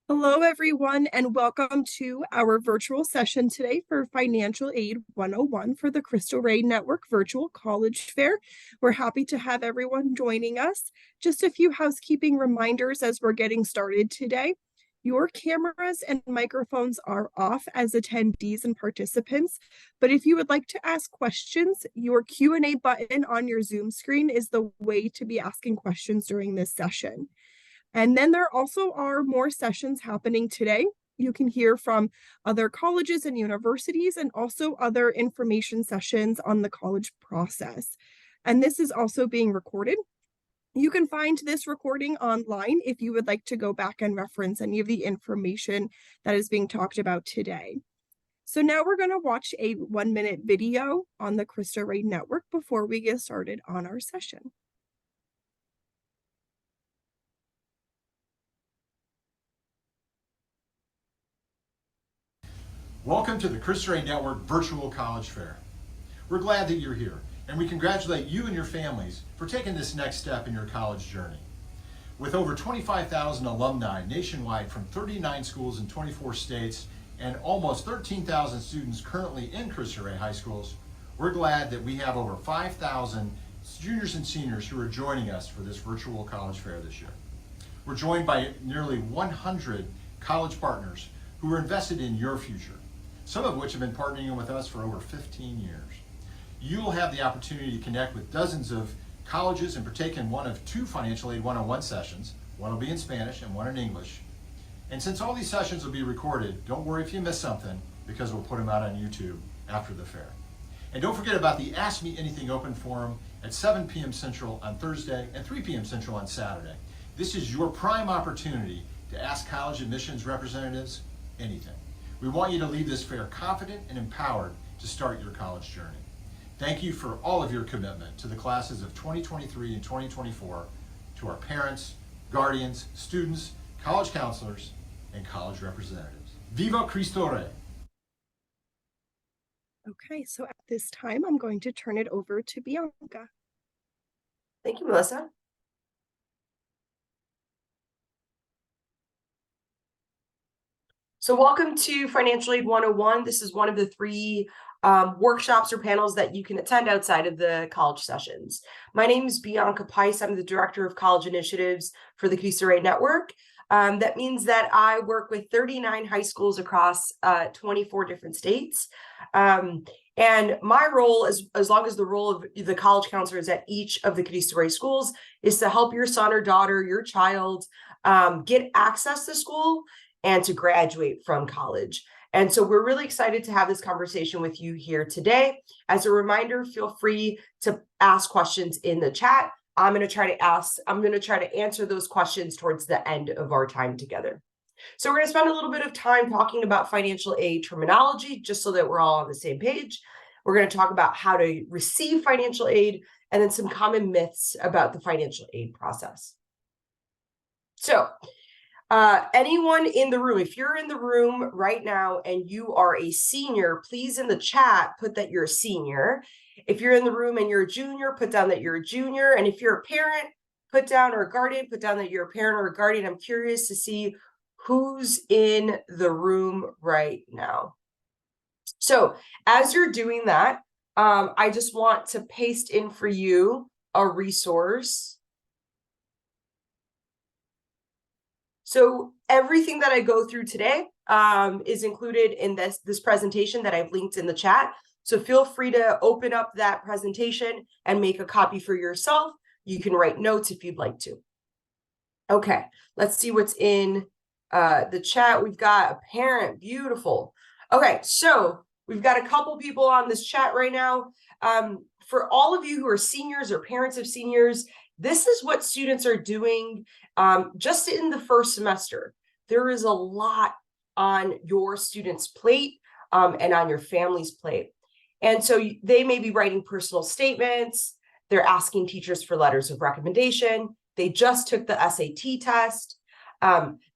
Hello, everyone, and welcome to our virtual session today for Financial Aid 101 for the Cristo Rey Network Virtual College Fair. We're happy to have everyone joining us. Just a few housekeeping reminders as we're getting started today. Your cameras and microphones are off as attendees and participants, but if you would like to ask questions, your Q&A button on your Zoom screen is the way to be asking questions during this session. And then there also are more sessions happening today. You can hear from other colleges and universities and also other information sessions on the college process. And this is also being recorded. You can find this recording online if you would like to go back and reference any of the information that is being talked about today. So now we're going to watch a 1-minute video on the Cristo Rey Network before we get started on our session. Welcome to the Cristo Rey Network Virtual College Fair. We're glad that you're here, and we congratulate you and your families for taking this next step in your college journey. With over 25,000 alumni nationwide from 39 schools in 24 states and almost 13,000 students currently in Cristo Rey high schools, we're glad that we have over 5,000 juniors and seniors who are joining us for this virtual college fair this year. We're joined by nearly 100 college partners who are invested in your future, some of which have been partnering with us for over 15 years. You will have the opportunity to connect with dozens of colleges and partake in one of two Financial Aid 101 sessions. One will be in Spanish and one in English. And since all these sessions will be recorded, don't worry if you miss something, because we'll put them out on YouTube after the fair. And don't forget about the Ask Me Anything open forum at 7 p.m. Central on Thursday and 3 p.m. Central on Saturday. This is your prime opportunity to ask college admissions representatives anything. We want you to leave this fair confident and empowered to start your college journey. Thank you for all of your commitment to the classes of 2023 and 2024, to our parents, guardians, students, college counselors, and college representatives. Viva Cristo Rey! Okay, so at this time, I'm going to turn it over to Bianca. Thank you, Melissa. So welcome to Financial Aid 101. This is one of the three workshops or panels that you can attend outside of the college sessions. My name is Bianca Peiss. I'm the Director of College Initiatives for the Cristo Rey Network. That means that I work with 39 high schools across 24 different states. And my role, as long as the role of the college counselors at each of the Cristo Rey schools, is to help your son or daughter, your child, get access to school and to graduate from college. And so we're really excited to have this conversation with you here today. As a reminder, feel free to ask questions in the chat. I'm going to try to answer those questions towards the end of our time together. So we're going to spend a little bit of time talking about financial aid terminology, just so that we're all on the same page. We're going to talk about how to receive financial aid, and then some common myths about the financial aid process. So anyone in the room, if you're in the room right now and you are a senior, please in the chat put that you're a senior. If you're in the room and you're a junior, put down that you're a junior. And if you're a parent, put down, or a guardian, put down that you're a parent or a guardian. I'm curious to see who's in the room right now. So as you're doing that, I just want to paste in for you a resource. So everything that I go through today is included in this presentation that I've linked in the chat. So feel free to open up that presentation and make a copy for yourself. You can write notes if you'd like to. Okay, let's see what's in the chat. We've got a parent, beautiful. Okay, so we've got a couple people on this chat right now. For all of you who are seniors or parents of seniors, this is what students are doing just in the first semester. There is a lot on your students' plate and on your family's plate. And so they may be writing personal statements. They're asking teachers for letters of recommendation. They just took the SAT test.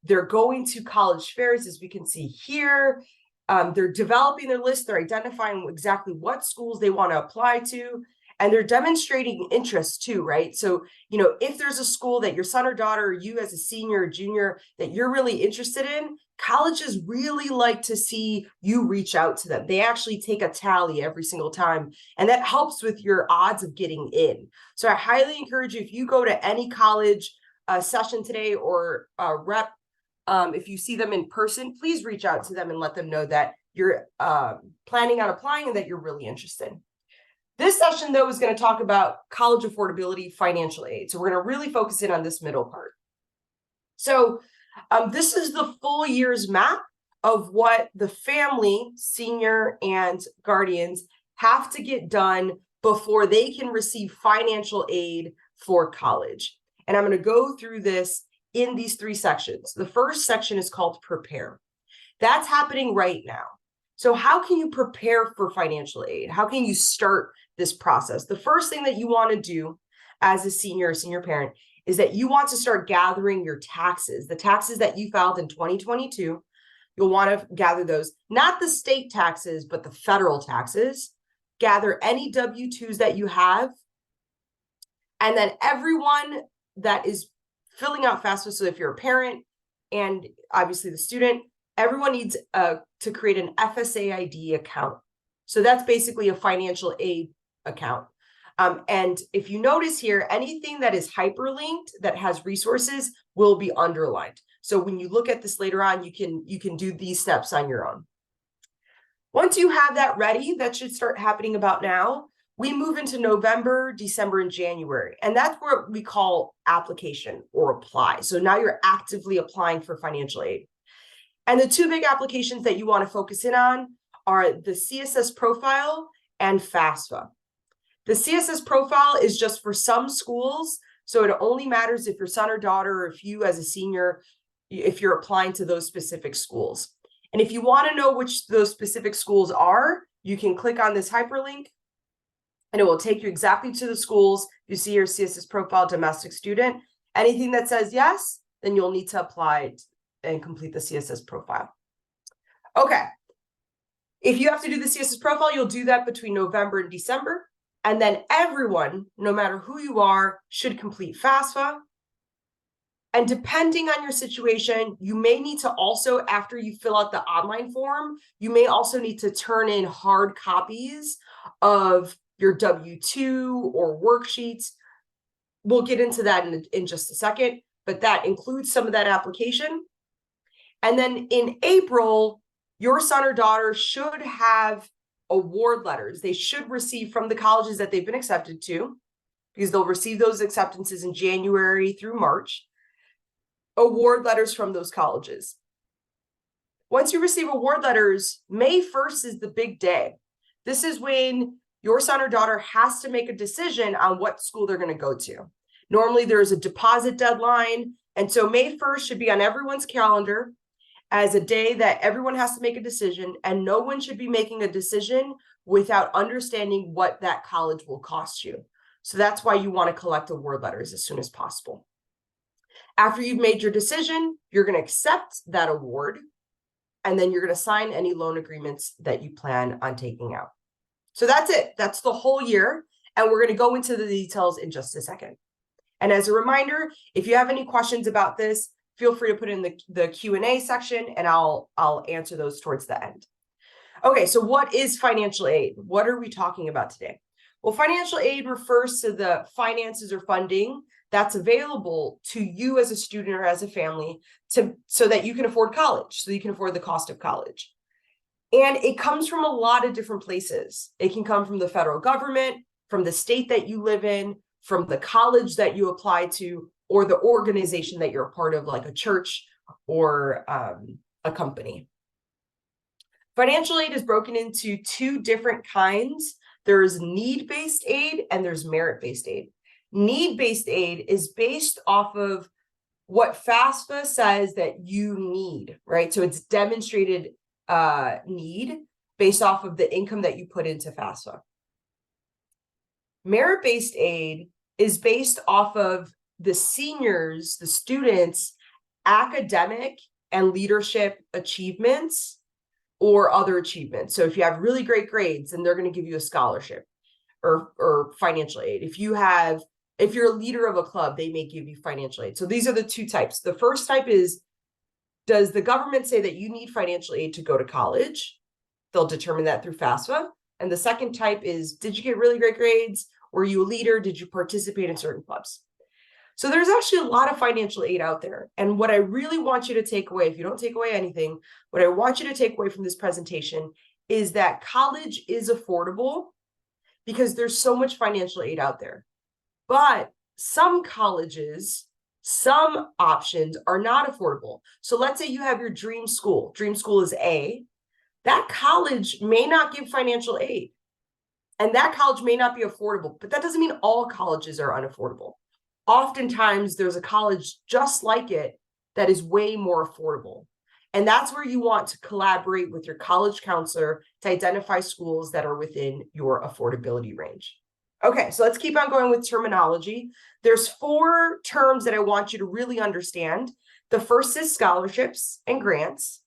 They're going to college fairs, as we can see here. They're developing their list. They're identifying exactly what schools they want to apply to. And they're demonstrating interest too, right? So, if there's a school that your son or daughter, or you as a senior or junior, that you're really interested in, colleges really like to see you reach out to them. They actually take a tally every single time, and that helps with your odds of getting in. So I highly encourage you, if you go to any college session today or rep, if you see them in person, please reach out to them and let them know that you're planning on applying and that you're really interested. This session, though, is going to talk about college affordability, financial aid. So we're going to really focus in on this middle part. So this is the full year's map of what the family, senior, and guardians have to get done before they can receive financial aid for college. And I'm going to go through this in these 3 sections. The first section is called Prepare. That's happening right now. So how can you prepare for financial aid? How can you start this process? The first thing that you want to do as a senior or senior parent is that you want to start gathering your taxes, the taxes that you filed in 2022. You'll want to gather those, not the state taxes, but the federal taxes. Gather any W-2s that you have. And then everyone that is filling out FAFSA, so if you're a parent and obviously the student, everyone needs to create an FSAID account. So that's basically a financial aid account. And if you notice here, anything that is hyperlinked that has resources will be underlined. So when you look at this later on, you can do these steps on your own. Once you have that ready, that should start happening about now. We move into November, December, and January. And that's what we call application or apply. So now you're actively applying for financial aid. And the 2 big applications that you want to focus in on are the CSS profile and FAFSA. The CSS profile is just for some schools, so it only matters if your son or daughter, or if you as a senior, if you're applying to those specific schools. And if you want to know which those specific schools are, you can click on this hyperlink, and it will take you exactly to the schools. You see your CSS profile, domestic student. Anything that says yes, then you'll need to apply and complete the CSS profile. Okay. If you have to do the CSS profile, you'll do that between November and December. And then everyone, no matter who you are, should complete FAFSA. And depending on your situation, you may need to also, after you fill out the online form, you may also need to turn in hard copies of your W-2 or worksheets. We'll get into that in just a second, but that includes some of that application. And then in April, your son or daughter should have award letters. They should receive from the colleges that they've been accepted to, because they'll receive those acceptances in January through March, award letters from those colleges. Once you receive award letters, May 1st is the big day. This is when your son or daughter has to make a decision on what school they're going to go to. Normally, there's a deposit deadline, and so May 1st should be on everyone's calendar as a day that everyone has to make a decision, and no one should be making a decision without understanding what that college will cost you. So that's why you want to collect award letters as soon as possible. After you've made your decision, you're going to accept that award, and then you're going to sign any loan agreements that you plan on taking out. So that's it. That's the whole year, and we're going to go into the details in just a second. And as a reminder, if you have any questions about this, feel free to put in the Q&A section, and I'll answer those towards the end. Okay, so what is financial aid? What are we talking about today? Well, financial aid refers to the finances or funding that's available to you as a student or as a family so that you can afford college, so you can afford the cost of college. And it comes from a lot of different places. It can come from the federal government, from the state that you live in, from the college that you apply to, or the organization that you're a part of, like a church or a company. Financial aid is broken into 2 different kinds. There's need-based aid and there's merit-based aid. Need-based aid is based off of what FAFSA says that you need, right? So it's demonstrated need based off of the income that you put into FAFSA. Merit-based aid is based off of the seniors, the students' academic and leadership achievements or other achievements. So if you have really great grades, then they're going to give you a scholarship. or financial aid. If you're a leader of a club, they may give you financial aid. So these are the two types. The first type is, does the government say that you need financial aid to go to college? They'll determine that through FAFSA. And the second type is, did you get really great grades? Were you a leader? Did you participate in certain clubs? So there's actually a lot of financial aid out there. And what I really want you to take away, if you don't take away anything, what I want you to take away from this presentation is that college is affordable because there's so much financial aid out there. But some colleges, some options are not affordable. So let's say you have your dream school. Dream school is A. That college may not give financial aid. And that college may not be affordable, but that doesn't mean all colleges are unaffordable. Oftentimes, there's a college just like it that is way more affordable. And that's where you want to collaborate with your college counselor to identify schools that are within your affordability range. Okay, so let's keep on going with terminology. There's 4 terms that I want you to really understand. The first is scholarships and grants.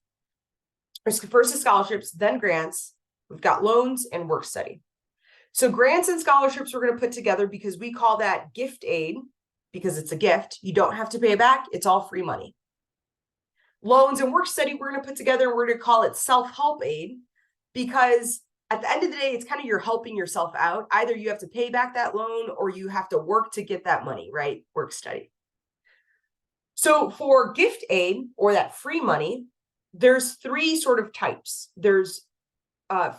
First is scholarships, then grants. We've got loans and work study. So grants and scholarships we're going to put together because we call that gift aid because it's a gift. You don't have to pay it back. It's all free money. Loans and work study we're going to put together. We're going to call it self-help aid because at the end of the day, it's kind of you're helping yourself out. Either you have to pay back that loan or you have to work to get that money, right? Work study. So for gift aid or that free money, there's 3 sort of types. There's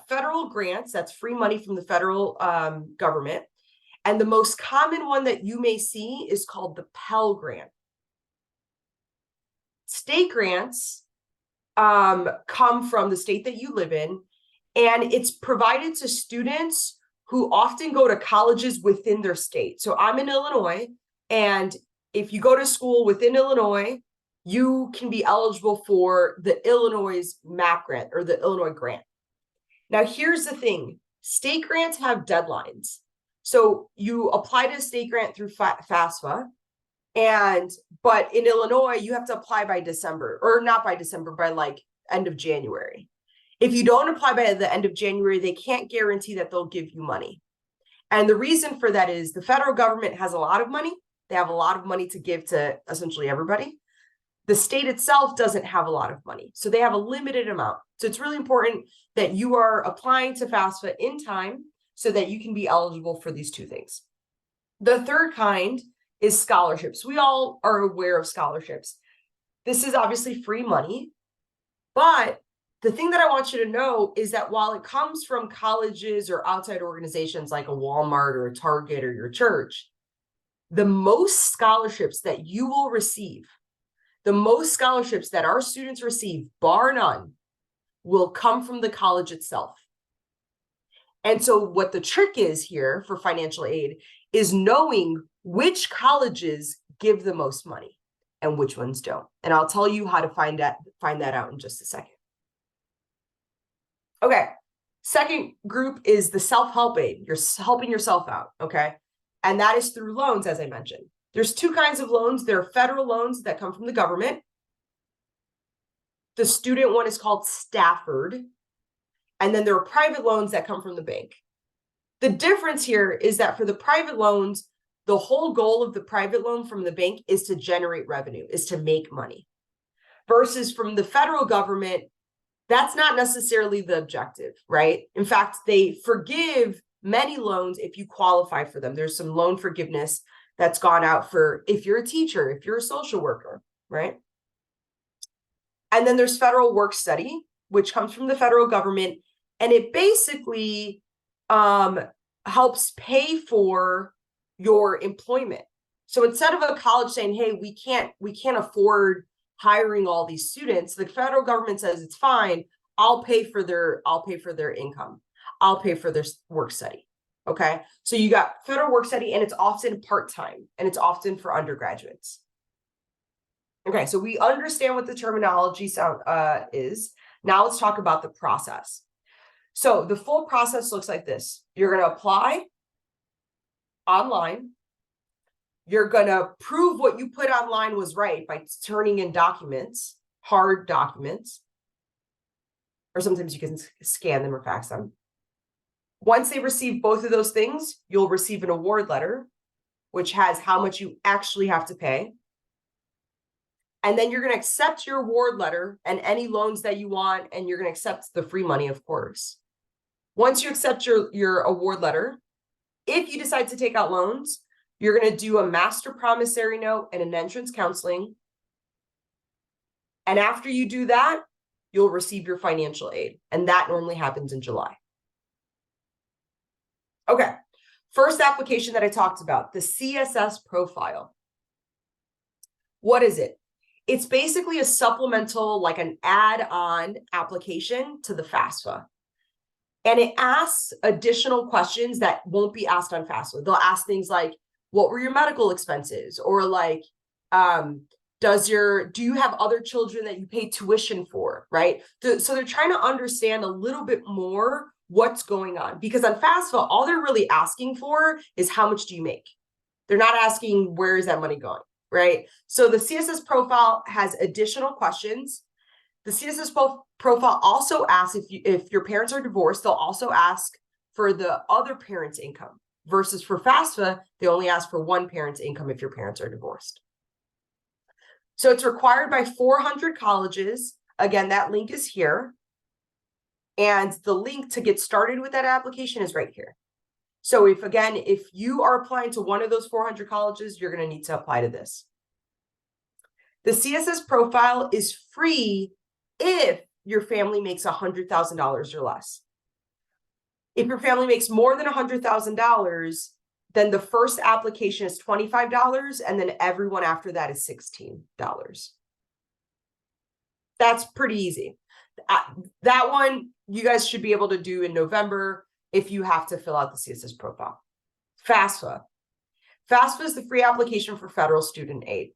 federal grants, that's free money from the federal government. And the most common one that you may see is called the Pell Grant. State grants come from the state that you live in, and it's provided to students who often go to colleges within their state. So I'm in Illinois, and if you go to school within Illinois, you can be eligible for the Illinois MAP grant or the Illinois grant. Now, here's the thing. State grants have deadlines. So you apply to a state grant through FAFSA, but in Illinois, you have to apply by December, or not by December, by like end of January. If you don't apply by the end of January, they can't guarantee that they'll give you money. And the reason for that is the federal government has a lot of money. They have a lot of money to give to essentially everybody. The state itself doesn't have a lot of money, so they have a limited amount. So it's really important that you are applying to FAFSA in time so that you can be eligible for these 2 things. The third kind is scholarships. We all are aware of scholarships. This is obviously free money, but the thing that I want you to know is that while it comes from colleges or outside organizations like a Walmart or a Target or your church, the most scholarships that you will receive, the most scholarships that our students receive, bar none, will come from the college itself. And so what the trick is here for financial aid is knowing which colleges give the most money and which ones don't. And I'll tell you how to find that out in just a second. Okay, second group is the self-help aid. You're helping yourself out, okay? And that is through loans, as I mentioned. There's 2 kinds of loans. There are federal loans that come from the government. The student one is called Stafford. And then there are private loans that come from the bank. The difference here is that for the private loans, the whole goal of the private loan from the bank is to generate revenue, is to make money. Versus from the federal government, that's not necessarily the objective, right? In fact, they forgive many loans if you qualify for them. There's some loan forgiveness that's gone out for if you're a teacher, if you're a social worker, right? And then there's federal work study, which comes from the federal government, and it basically helps pay for your employment. So instead of a college saying, hey, we can't afford hiring all these students, the federal government says it's fine, I'll pay for their income. I'll pay for their work study. Okay, so you got federal work study, and it's often part-time, and it's often for undergraduates. Okay, so we understand what the terminology is. Now let's talk about the process. So the full process looks like this. You're going to apply online. You're going to prove what you put online was right by turning in documents, hard documents, or sometimes you can scan them or fax them. Once they receive both of those things, you'll receive an award letter, which has how much you actually have to pay. And then you're going to accept your award letter and any loans that you want, and you're going to accept the free money, of course. Once you accept your award letter, if you decide to take out loans, you're going to do a master promissory note and an entrance counseling. And after you do that, you'll receive your financial aid. And that normally happens in July. Okay, first application that I talked about, the CSS profile. What is it? It's basically a supplemental, like an add-on application to the FAFSA. And it asks additional questions that won't be asked on FAFSA. They'll ask things like, what were your medical expenses? Or like, do you have other children that you pay tuition for, right? So they're trying to understand a little bit more what's going on, because on FAFSA, all they're really asking for is how much do you make? They're not asking where is that money going, right? So the CSS profile has additional questions. The CSS profile also asks if your parents are divorced, they'll also ask for the other parent's income, versus for FAFSA, they only ask for one parent's income if your parents are divorced. So it's required by 400 colleges. Again, that link is here. And the link to get started with that application is right here. So if you are applying to one of those 400 colleges, you're going to need to apply to this. The CSS profile is free if your family makes $100,000 or less. If your family makes more than $100,000, then the first application is $25, and then everyone after that is $16. That's pretty easy. That one you guys should be able to do in November if you have to fill out the CSS profile. FAFSA. FAFSA is the free application for federal student aid.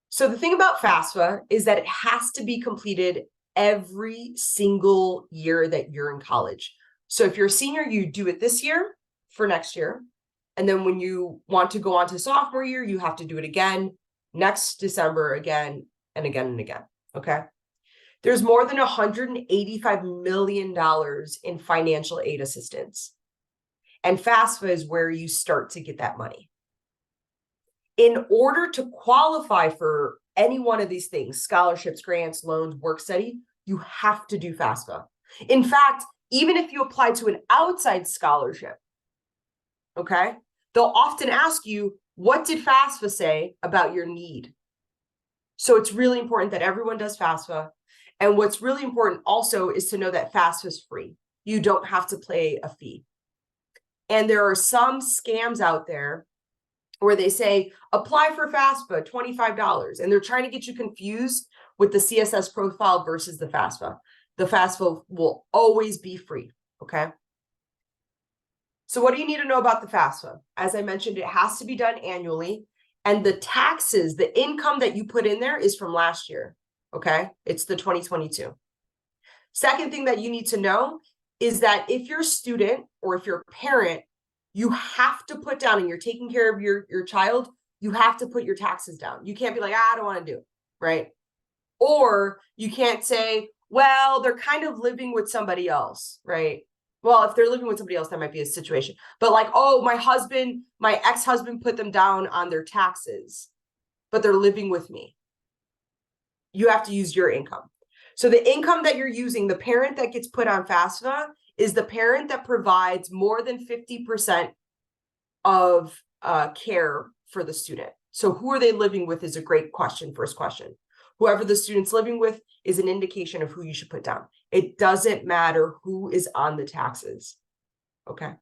So the thing about FAFSA is that it has to be completed every single year that you're in college. So if you're a senior, you do it this year for next year. And then when you want to go on to sophomore year, you have to do it again next December, again and again and again. Okay. There's more than $185 million in financial aid assistance. And FAFSA is where you start to get that money. In order to qualify for any one of these things, scholarships, grants, loans, work study, you have to do FAFSA. In fact, even if you apply to an outside scholarship, okay, they'll often ask you, what did FAFSA say about your need? So it's really important that everyone does FAFSA. And what's really important also is to know that FAFSA is free. You don't have to pay a fee. And there are some scams out there where they say, apply for FAFSA, $25. And they're trying to get you confused with the CSS profile versus the FAFSA. The FAFSA will always be free, okay? So what do you need to know about the FAFSA? As I mentioned, it has to be done annually. And the taxes, the income that you put in there is from last year, okay? It's the 2022. Second thing that you need to know is that if you're a student or if you're a parent, you have to put down, and you're taking care of your child, you have to put your taxes down. You can't be like, I don't want to do it, right? Or you can't say, well, they're kind of living with somebody else, right? Well, if they're living with somebody else, that might be a situation. But like, oh, my ex-husband put them down on their taxes, but they're living with me. You have to use your income. So the income that you're using, the parent that gets put on FAFSA is the parent that provides more than 50% of care for the student. So who are they living with is a great question, first question. Whoever the student's living with is an indication of who you should put down. It doesn't matter who is on the taxes, okay?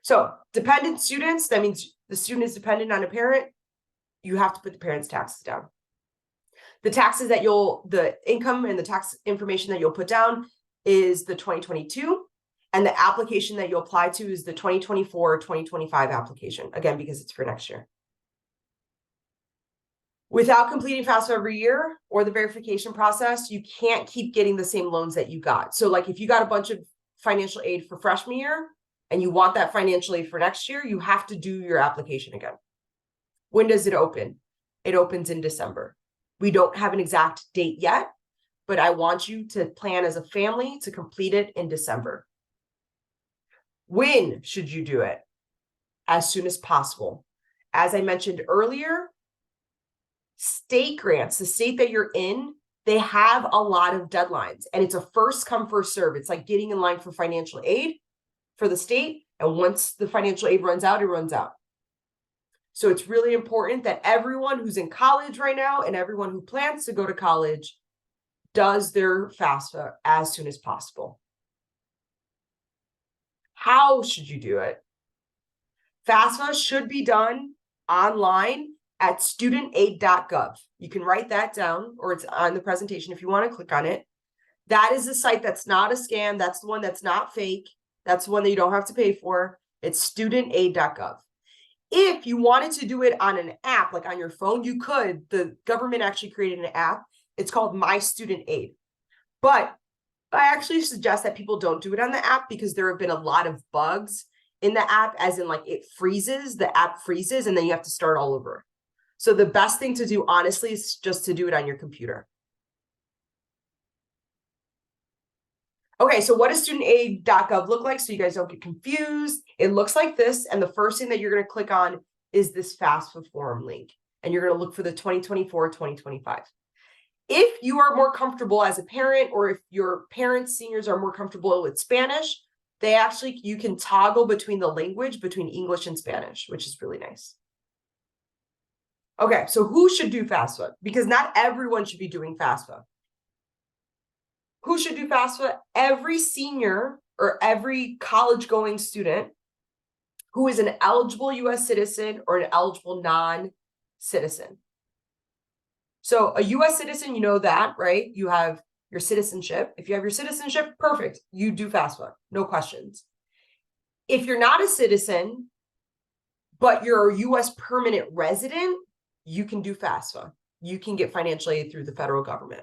So dependent students, that means the student is dependent on a parent. You have to put the parent's taxes down. The taxes that the income and the tax information that you'll put down is the 2022, and the application that you'll apply to is the 2024-2025 application, again, because it's for next year. Without completing FAFSA every year or the verification process, you can't keep getting the same loans that you got. So like if you got a bunch of financial aid for freshman year and you want that financial aid for next year, you have to do your application again. When does it open? It opens in December. We don't have an exact date yet, but I want you to plan as a family to complete it in December. When should you do it? As soon as possible. As I mentioned earlier, state grants, the state that you're in, they have a lot of deadlines, and it's a first come, first serve. It's like getting in line for financial aid for the state. And once the financial aid runs out, it runs out. So it's really important that everyone who's in college right now and everyone who plans to go to college does their FAFSA as soon as possible. How should you do it? FAFSA should be done online at studentaid.gov. You can write that down, or it's on the presentation if you want to click on it. That is the site that's not a scam. That's the one that's not fake. That's the one that you don't have to pay for. It's studentaid.gov. If you wanted to do it on an app, like on your phone, you could. The government actually created an app. It's called My Student Aid. But I actually suggest that people don't do it on the app because there have been a lot of bugs in the app, as in like it freezes, the app freezes, and then you have to start all over. So the best thing to do, honestly, is just to do it on your computer. Okay, so what does studentaid.gov look like so you guys don't get confused? It looks like this, and the first thing that you're going to click on is this FAFSA form link, and you're going to look for the 2024-2025. If you are more comfortable as a parent, or if your parents, seniors are more comfortable with Spanish, you can toggle between the language, between English and Spanish, which is really nice. Okay, so who should do FAFSA? Because not everyone should be doing FAFSA. Who should do FAFSA? Every senior or every college-going student who is an eligible U.S. citizen or an eligible non-citizen. So a U.S. citizen, you know that, right? You have your citizenship. If you have your citizenship, perfect. You do FAFSA, no questions. If you're not a citizen, but you're a U.S. permanent resident, you can do FAFSA. You can get financial aid through the federal government.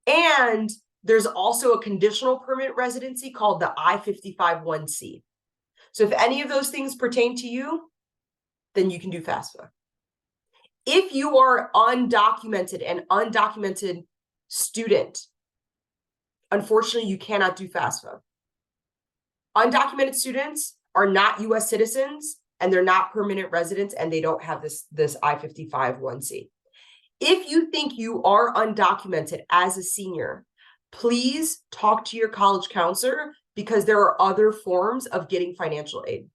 And there's also a conditional permanent residency called the I-55-1C. So if any of those things pertain to you, then you can do FAFSA. If you are undocumented, an undocumented student, unfortunately, you cannot do FAFSA. Undocumented students are not U.S. citizens, and they're not permanent residents, and they don't have this I-55-1C. If you think you are undocumented as a senior, please talk to your college counselor, because there are other forms of getting financial aid.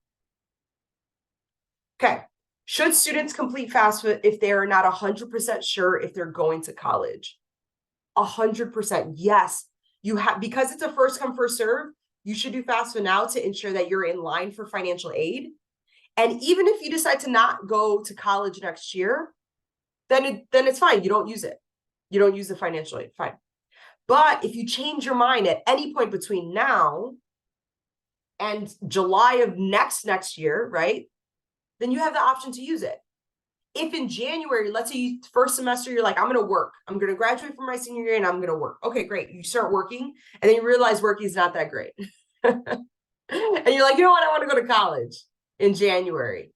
Okay. Should students complete FAFSA if they are not 100% sure if they're going to college? 100%, yes. You have, because it's a first come, first serve, you should do FAFSA now to ensure that you're in line for financial aid. And even if you decide to not go to college next year, then it's fine. You don't use it. You don't use the financial aid, fine. But if you change your mind at any point between now and July of next year, right? Then you have the option to use it. If in January, let's say first semester, you're like, I'm going to work. I'm going to graduate from my senior year and I'm going to work. Okay, great. You start working and then you realize working is not that great. And you're like, you know what? I want to go to college in January.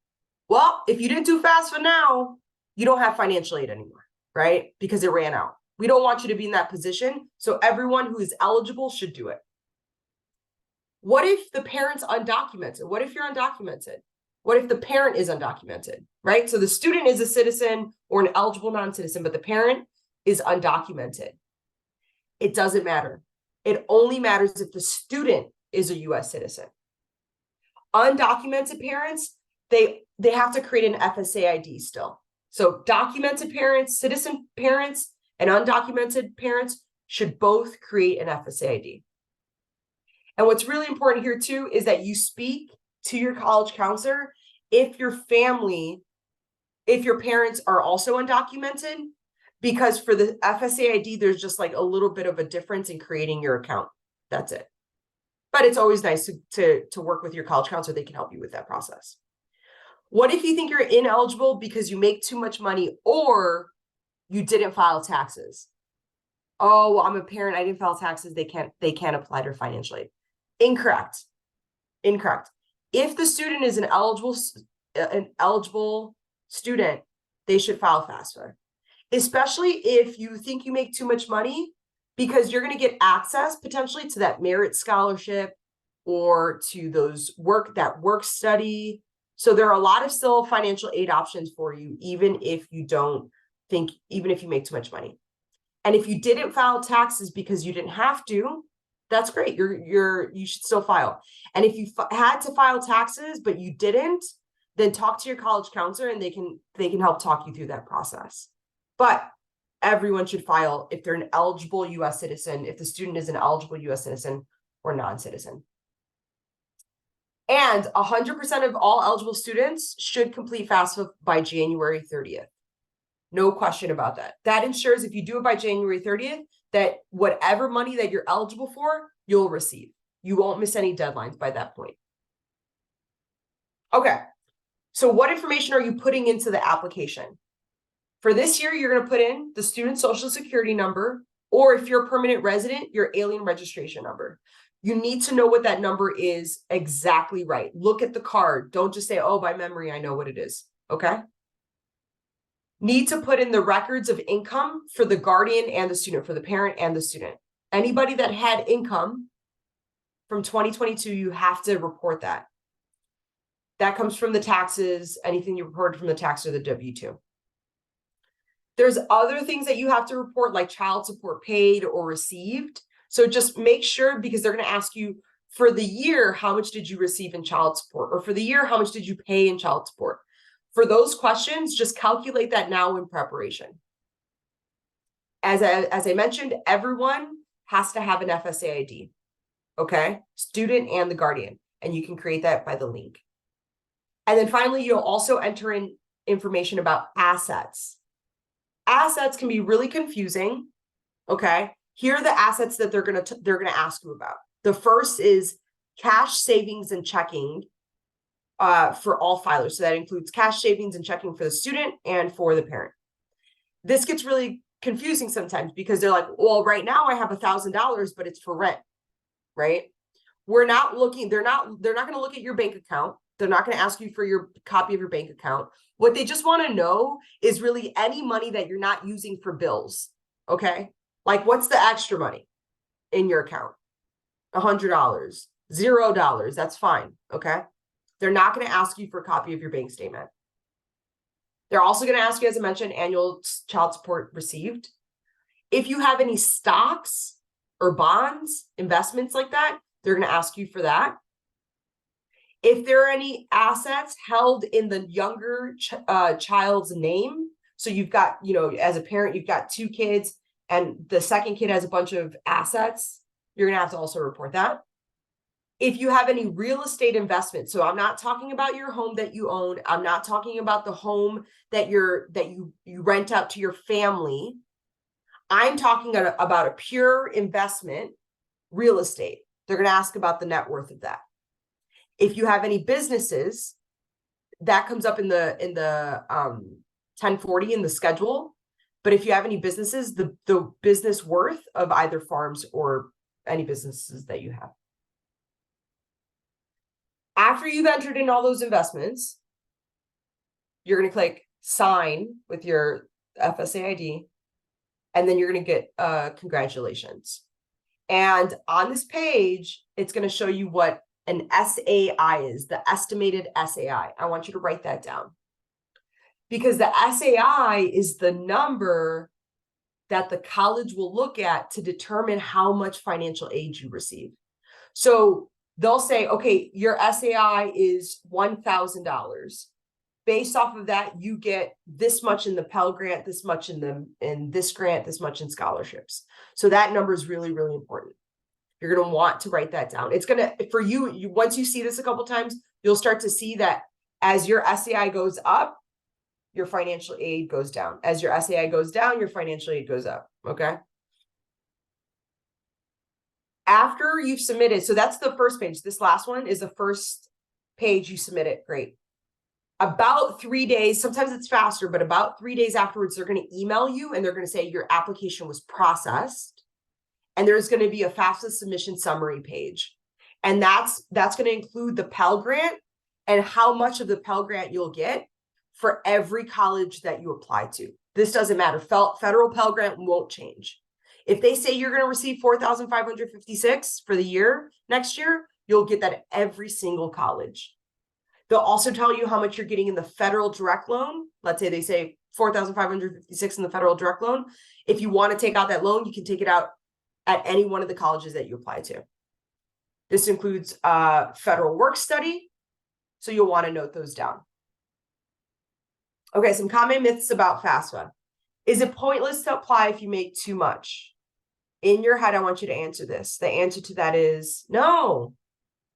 Well, if you didn't do FAFSA now, you don't have financial aid anymore, right? Because it ran out. We don't want you to be in that position. So everyone who is eligible should do it. What if the parent's undocumented? What if you're undocumented? What if the parent is undocumented, right? So the student is a citizen or an eligible non-citizen, but the parent is undocumented. It doesn't matter. It only matters if the student is a U.S. citizen. Undocumented parents, they have to create an FSA ID still. So documented parents, citizen parents, and undocumented parents should both create an FSA ID. And what's really important here too is that you speak to your college counselor if your parents are also undocumented, because for the FSA ID, there's just like a little bit of a difference in creating your account. That's it. But it's always nice to work with your college counselor. They can help you with that process. What if you think you're ineligible because you make too much money or you didn't file taxes? Oh, well, I'm a parent. I didn't file taxes. They can't apply to financial aid. Incorrect. If the student is an eligible student, they should file FAFSA, especially if you think you make too much money, because you're going to get access potentially to that merit scholarship, or to those work study. So there are a lot of still financial aid options for you, even if you make too much money. And if you didn't file taxes because you didn't have to, that's great. You should still file. And if you had to file taxes but you didn't, then talk to your college counselor and they can help talk you through that process. But everyone should file if they're an eligible U.S. citizen, if the student is an eligible U.S. citizen or non-citizen. And 100% of all eligible students should complete FAFSA by January 30th. No question about that. That ensures if you do it by January 30th, that whatever money that you're eligible for, you'll receive. You won't miss any deadlines by that point. Okay, so what information are you putting into the application? For this year, you're going to put in the student social security number, or if you're a permanent resident, your alien registration number. You need to know what that number is exactly right. Look at the card. Don't just say, oh, by memory, I know what it is. Okay. Need to put in the records of income for the guardian and the student, for the parent and the student. Anybody that had income from 2022, you have to report that. That comes from the taxes, anything you reported from the tax or the W-2. There's other things that you have to report, like child support paid or received. So just make sure, because they're going to ask you for the year, how much did you receive in child support? Or for the year, how much did you pay in child support? For those questions, just calculate that now in preparation. As I mentioned, everyone has to have an FSA ID, okay? Student and the guardian, and you can create that by the link. And then finally, you'll also enter in information about assets. Assets can be really confusing, okay? Here are the assets that they're gonna ask you about. The first is cash savings and checking for all filers. So that includes cash savings and checking for the student and for the parent. This gets really confusing sometimes because they're like, well, right now I have $1,000, but it's for rent, right? We're not looking, they're not going to look at your bank account. They're not going to ask you for your copy of your bank account. What they just want to know is really any money that you're not using for bills, okay? Like, what's the extra money in your account? $100, $0, that's fine, okay? They're not going to ask you for a copy of your bank statement. They're also going to ask you, as I mentioned, annual child support received. If you have any stocks or bonds, investments like that, they're going to ask you for that. If there are any assets held in the younger child's name, so you've got, as a parent, you've got 2 kids and the second kid has a bunch of assets, you're going to have to also report that. If you have any real estate investments, so I'm not talking about your home that you own. I'm not talking about the home that you rent out to your family. I'm talking about a pure investment, real estate. They're going to ask about the net worth of that. If you have any businesses, that comes up in the 1040 in the schedule. But if you have any businesses, the business worth of either farms or any businesses that you have. After you've entered in all those investments, you're going to click sign with your FSA ID, and then you're going to get congratulations. And on this page, it's going to show you what an SAI is, the estimated SAI. I want you to write that down, because the SAI is the number that the college will look at to determine how much financial aid you receive. So they'll say, okay, your SAI is $1,000. Based off of that, you get this much in the Pell Grant, this much in this grant, this much in scholarships. So that number is really, really important. You're going to want to write that down. It's going to, for you, once you see this a couple times, you'll start to see that as your SAI goes up, your financial aid goes down. As your SAI goes down, your financial aid goes up. Okay. After you've submitted, so that's the first page. This last one is the first page you submit it. Great. About 3 days, sometimes it's faster, but about 3 days afterwards, they're going to email you and they're going to say your application was processed. And there's going to be a FAFSA submission summary page. And that's going to include the Pell Grant and how much of the Pell Grant you'll get for every college that you apply to. This doesn't matter. Federal Pell Grant won't change. If they say you're going to receive $4,556 for the year next year, You'll get that at every single college. They'll also tell you how much you're getting in the federal direct loan. Let's say they say 4,556 in the federal direct loan. If you want to take out that loan, you can take it out at any one of the colleges that you apply to. This includes federal work study, so you'll want to note those down. Okay, some common myths about FAFSA. Is it pointless to apply if you make too much? In your head, I want you to answer this. The answer to that is no.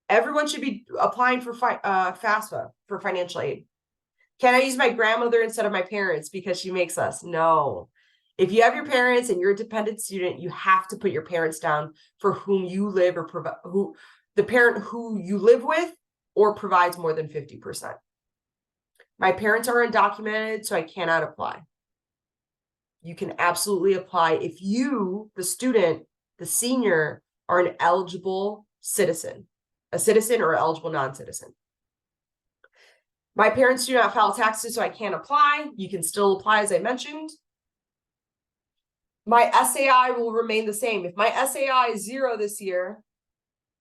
Everyone should be applying for FAFSA, for financial aid. Can I use my grandmother instead of my parents because she makes us? No. If you have your parents and you're a dependent student, you have to put your parents down for whom you live or the parent who you live with or provides more than 50%. My parents are undocumented, so I cannot apply. You can absolutely apply if you, the student, the senior, are an eligible citizen, a citizen or eligible non-citizen. My parents do not file taxes, so I can't apply. You can still apply, as I mentioned. My SAI will remain the same. If my SAI is 0 this year,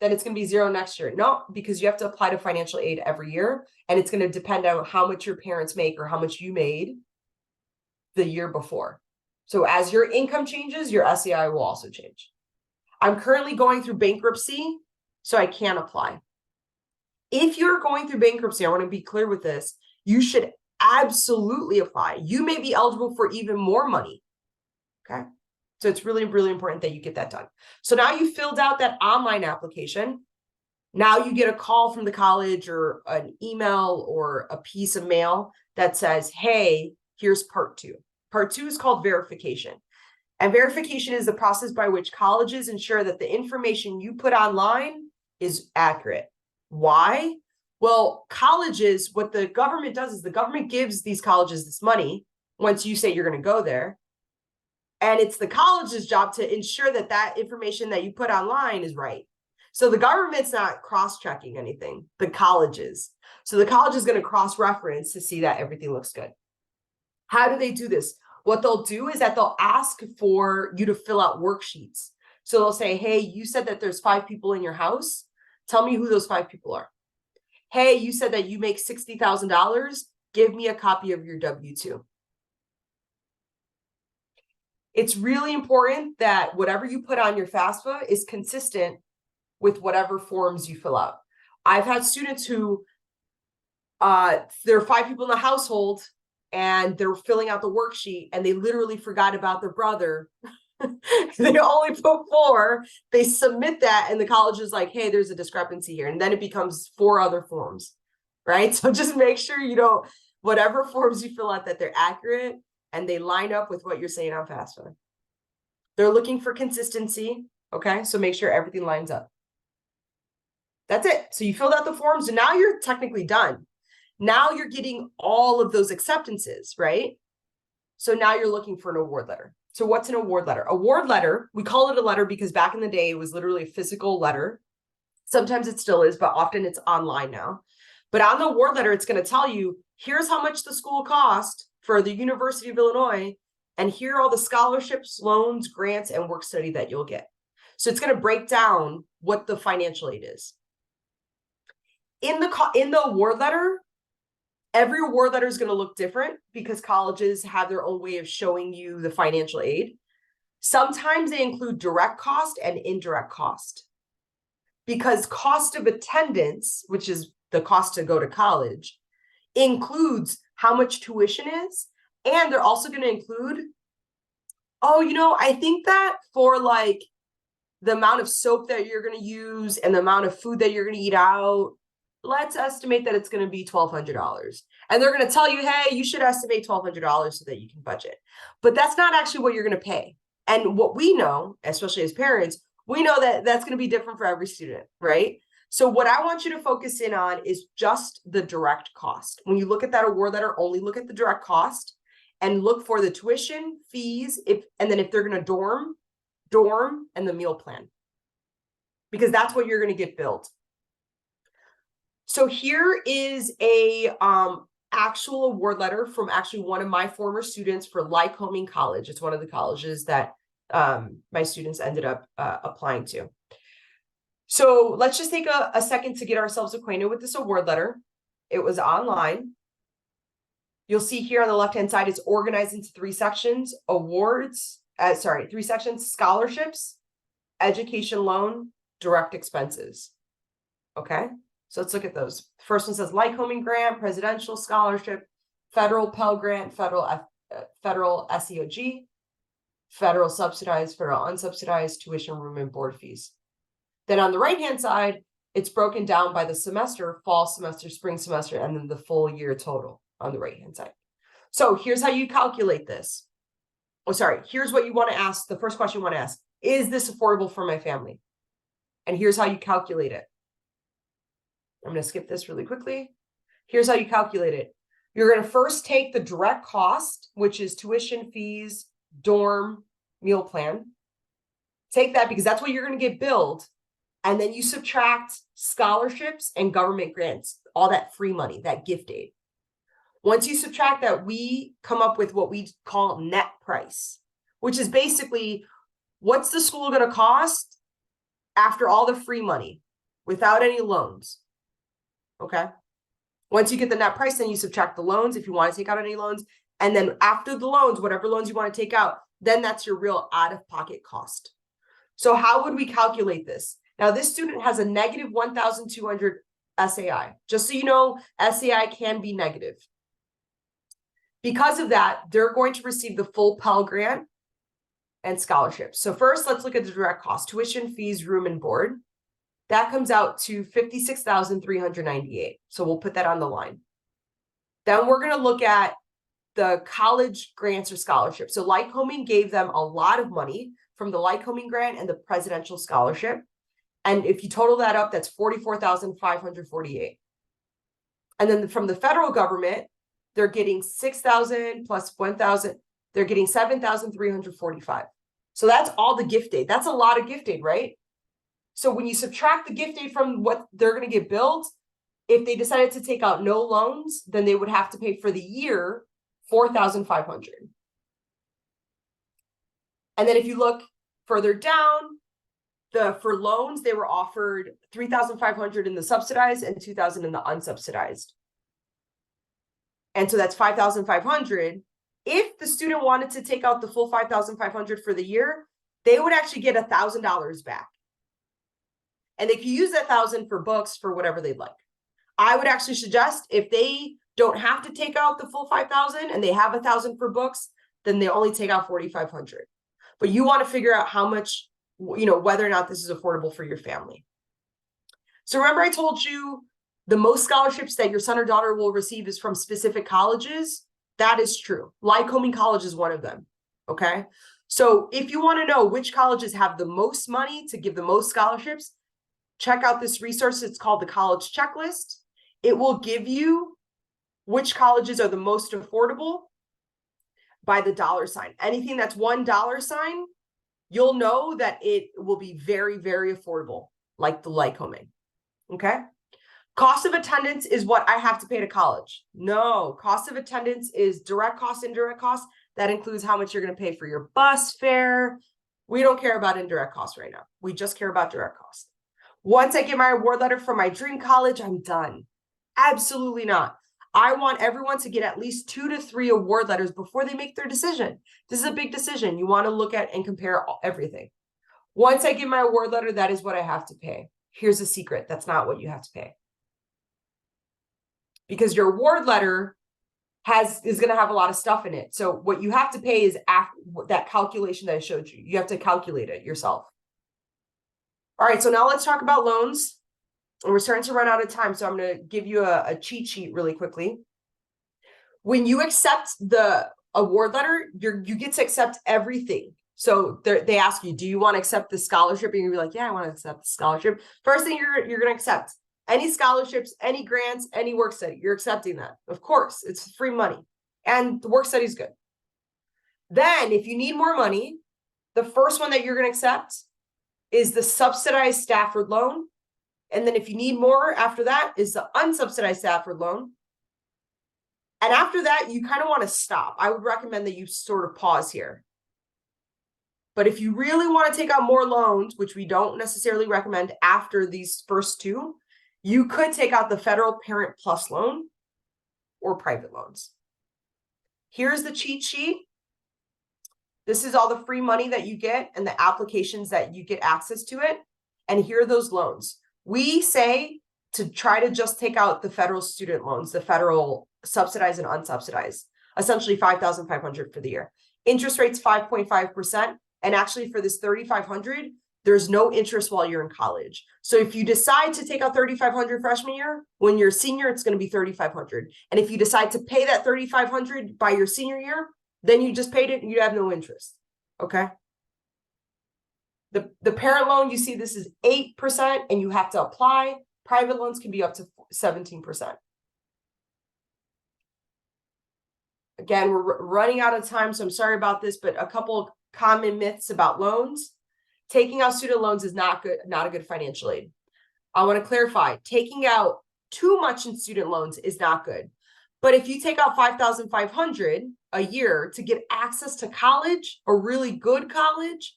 then it's going to be 0 next year. No, because you have to apply to financial aid every year, and it's going to depend on how much your parents make or how much you made the year before. So as your income changes, your SAI will also change. I'm currently going through bankruptcy, so I can't apply. If you're going through bankruptcy, I want to be clear with this, you should absolutely apply. You may be eligible for even more money. Okay. So it's really, really important that you get that done. So now you filled out that online application. Now you get a call from the college or an email or a piece of mail that says, hey, here's part 2. Part 2 is called verification. And verification is the process by which colleges ensure that the information you put online is accurate. Why? Well, colleges, what the government does is the government gives these colleges this money once you say you're going to go there. And it's the college's job to ensure that that information that you put online is right. So the government's not cross-checking anything, the colleges. So the college is going to cross-reference to see that everything looks good. How do they do this? What they'll do is that they'll ask for you to fill out worksheets. So they'll say, hey, you said that there's 5 people in your house. Tell me who those 5 people are. Hey, you said that you make $60,000. Give me a copy of your W-2. It's really important that whatever you put on your FAFSA is consistent with whatever forms you fill out. I've had students who, there are 5 people in the household and they're filling out the worksheet and they literally forgot about their brother. They only put 4, they submit that and the college is like, hey, there's a discrepancy here. And then it becomes 4 other forms, right? So just make sure you don't, whatever forms you fill out, that they're accurate and they line up with what you're saying on FAFSA. They're looking for consistency, okay? So make sure everything lines up. That's it. So you filled out the forms and now you're technically done. Now you're getting all of those acceptances, right? So now you're looking for an award letter. So what's an award letter? Award letter, we call it a letter because back in the day, it was literally a physical letter. Sometimes it still is, but often it's online now. But on the award letter, it's going to tell you, here's how much the school cost for the University of Illinois, and here are all the scholarships, loans, grants, and work study that you'll get. So it's going to break down what the financial aid is. In the award letter, every award letter is going to look different because colleges have their own way of showing you the financial aid. Sometimes they include direct cost and indirect cost. Because cost of attendance, which is the cost to go to college, includes how much tuition is. And they're also going to include, oh, you know, I think that for like the amount of soap that you're going to use and the amount of food that you're going to eat out, let's estimate that it's going to be $1,200. And they're going to tell you, hey, you should estimate $1,200 so that you can budget. But that's not actually what you're going to pay. And what we know, especially as parents, we know that that's going to be different for every student, right? So what I want you to focus in on is just the direct cost. When you look at that award letter, only look at the direct cost and look for the tuition, fees, and then if they're going to dorm, and the meal plan. Because that's what you're going to get billed. So here is a actual award letter from actually one of my former students for Lycoming College. It's one of the colleges that my students ended up applying to. So let's just take a second to get ourselves acquainted with this award letter. It was online. You'll see here on the left-hand side, it's organized into three sections: three sections: scholarships, education loan, direct expenses. Okay, so let's look at those. First one says Lycoming grant, presidential scholarship, federal Pell grant, federal SEOG, federal subsidized, federal unsubsidized, tuition, room, and board fees. Then on the right-hand side, it's broken down by the semester: fall semester, spring semester, and then the full year total on the right-hand side. So here's how you calculate this. Oh, sorry. Here's what you want to ask. The first question you want to ask: is this affordable for my family? And here's how you calculate it. I'm going to skip this really quickly. Here's how you calculate it. You're going to first take the direct cost, which is tuition, fees, dorm, meal plan. Take that because that's what you're going to get billed. And then you subtract scholarships and government grants, all that free money, that gift aid. Once you subtract that, we come up with what we call net price, which is basically what's the school going to cost after all the free money without any loans. Okay. Once you get the net price, then you subtract the loans if you want to take out any loans. And then after the loans, whatever loans you want to take out, then that's your real out-of-pocket cost. So how would we calculate this? Now, this student has a negative 1,200 SAI. Just so you know, SAI can be negative. Because of that, they're going to receive the full Pell Grant and scholarship. So first, let's look at the direct cost: tuition, fees, room, and board. That comes out to $56,398. So we'll put that on the line. Then we're going to look at the college grants or scholarships. So Lycoming gave them a lot of money from the Lycoming grant and the presidential scholarship. And if you total that up, that's $44,548. And then from the federal government, they're getting 6,000 plus 1,000. They're getting 7,345. So that's all the gift aid. That's a lot of gift aid, right? So when you subtract the gift aid from what they're going to get billed, if they decided to take out no loans, then they would have to pay for the year $4,500. And then if you look further down, for loans, they were offered $3,500 in the subsidized and $2,000 in the unsubsidized. And so that's $5,500. If the student wanted to take out the full $5,500 for the year, they would actually get $1,000 back. And they can use that $1,000 for books, for whatever they'd like. I would actually suggest if they don't have to take out the full $5,000 and they have $1,000 for books, then they only take out $4,500. But you want to figure out how much, whether or not this is affordable for your family. So remember I told you the most scholarships that your son or daughter will receive is from specific colleges? That is true. Lycoming College is one of them, okay? So if you want to know which colleges have the most money to give the most scholarships, check out this resource. It's called the College Checklist. It will give you which colleges are the most affordable by the dollar sign. Anything that's $1 sign, you'll know that it will be very, very affordable, like the Lycoming, okay? Cost of attendance is what I have to pay to college. No, cost of attendance is direct cost, indirect cost. That includes how much you're going to pay for your bus fare. We don't care about indirect costs right now. We just care about direct cost. Once I get my award letter from my dream college, I'm done. Absolutely not. I want everyone to get at least 2 to 3 award letters before they make their decision. This is a big decision. You want to look at and compare everything. Once I get my award letter, that is what I have to pay. Here's a secret. That's not what you have to pay. Because your award letter is going to have a lot of stuff in it. So what you have to pay is after that calculation that I showed you. You have to calculate it yourself. All right, so now let's talk about loans. And we're starting to run out of time, so I'm going to give you a cheat sheet really quickly. When you accept the award letter, you get to accept everything. So they ask you, do you want to accept the scholarship? And you're like, yeah, I want to accept the scholarship. First thing you're going to accept: any scholarships, any grants, any work study. You're accepting that. Of course, it's free money. And the work study is good. Then if you need more money, the first one that you're going to accept is the subsidized Stafford loan. And then if you need more after that is the unsubsidized Stafford loan. And after that, you kind of want to stop. I would recommend that you sort of pause here. But if you really want to take out more loans, which we don't necessarily recommend after these first two, you could take out the Federal Parent Plus loan or private loans. Here's the cheat sheet. This is all the free money that you get and the applications that you get access to it. And here are those loans. We say to try to just take out the federal student loans, the federal subsidized and unsubsidized, essentially $5,500 for the year. Interest rate's 5.5%. And actually for this $3,500, there's no interest while you're in college. So if you decide to take out $3,500 freshman year, when you're a senior, it's going to be $3,500. And if you decide to pay that $3,500 by your senior year, then you just paid it and you have no interest. Okay. The parent loan, you see this is 8% and you have to apply. Private loans can be up to 17%. Again, we're running out of time, so I'm sorry about this, but a couple common myths about loans. Taking out student loans is not good, not a good financial aid. I want to clarify, taking out too much in student loans is not good. But if you take out $5,500 a year to get access to college, a really good college,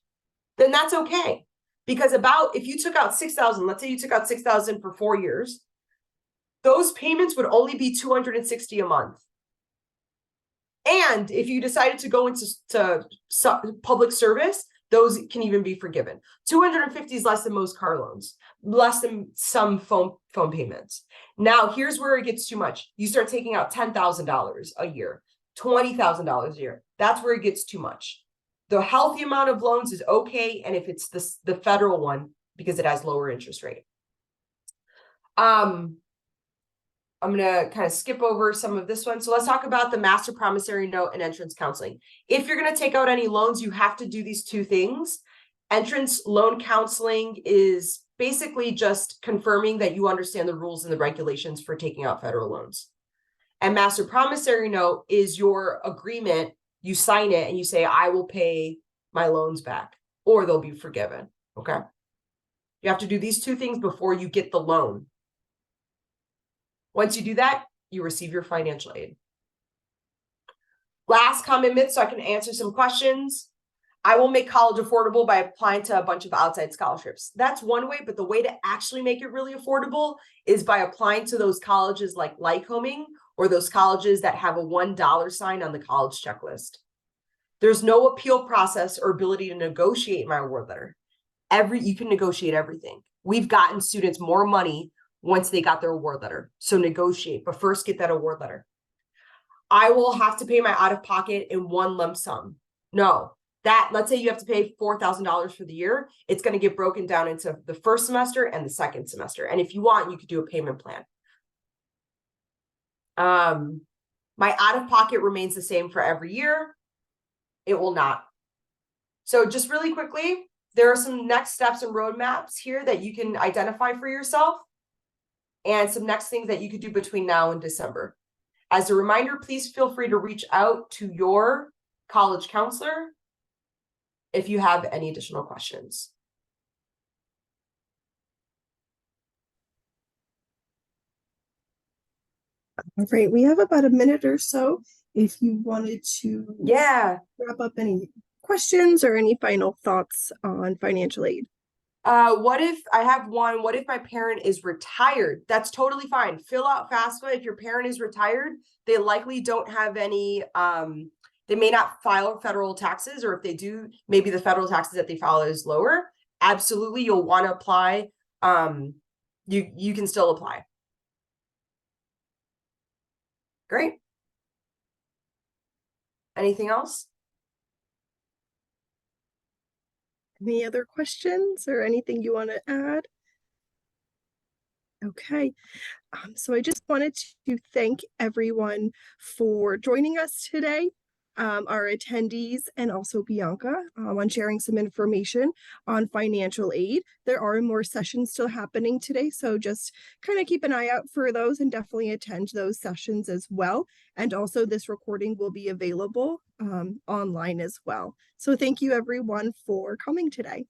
then that's okay. Because if you took out $6,000, let's say you took out $6,000 for 4 years, those payments would only be $260 a month. And if you decided to go into public service, those can even be forgiven. $250 is less than most car loans, less than some phone payments. Now, here's where it gets too much. You start taking out $10,000 a year, $20,000 a year. That's where it gets too much. The healthy amount of loans is okay, and if it's the federal one, because it has lower interest rate. I'm going to kind of skip over some of this one. So let's talk about the master promissory note and entrance counseling. If you're going to take out any loans, you have to do these two things. Entrance loan counseling is basically just confirming that you understand the rules and the regulations for taking out federal loans. And master promissory note is your agreement. You sign it and you say, I will pay my loans back, or they'll be forgiven. Okay. You have to do these two things before you get the loan. Once you do that, you receive your financial aid. Last common myth, so I can answer some questions. I will make college affordable by applying to a bunch of outside scholarships. That's one way, but the way to actually make it really affordable is by applying to those colleges like Lycoming, or those colleges that have a $1 sign on the college checklist. There's no appeal process or ability to negotiate my award letter. You can negotiate everything. We've gotten students more money once they got their award letter. So negotiate, but first get that award letter. I will have to pay my out-of-pocket in one lump sum. No, let's say you have to pay $4,000 for the year. It's going to get broken down into the first semester and the second semester. And if you want, you could do a payment plan. My out-of-pocket remains the same for every year. It will not. So just really quickly, there are some next steps and roadmaps here that you can identify for yourself, and some next things that you could do between now and December. As a reminder, please feel free to reach out to your college counselor if you have any additional questions. All right, we have about a minute or so if you wanted to wrap up any questions or any final thoughts on financial aid. What if my parent is retired? That's totally fine. Fill out FAFSA. If your parent is retired, they likely don't have any, they may not file federal taxes, or if they do, maybe the federal taxes that they file is lower. Absolutely, you'll want to apply. You can still apply. Great. Anything else? Any other questions or anything you want to add? Okay. So I just wanted to thank everyone for joining us today, our attendees, and also Bianca on sharing some information on financial aid. There are more sessions still happening today, so just kind of keep an eye out for those and definitely attend those sessions as well. And also this recording will be available online as well. So thank you everyone for coming today.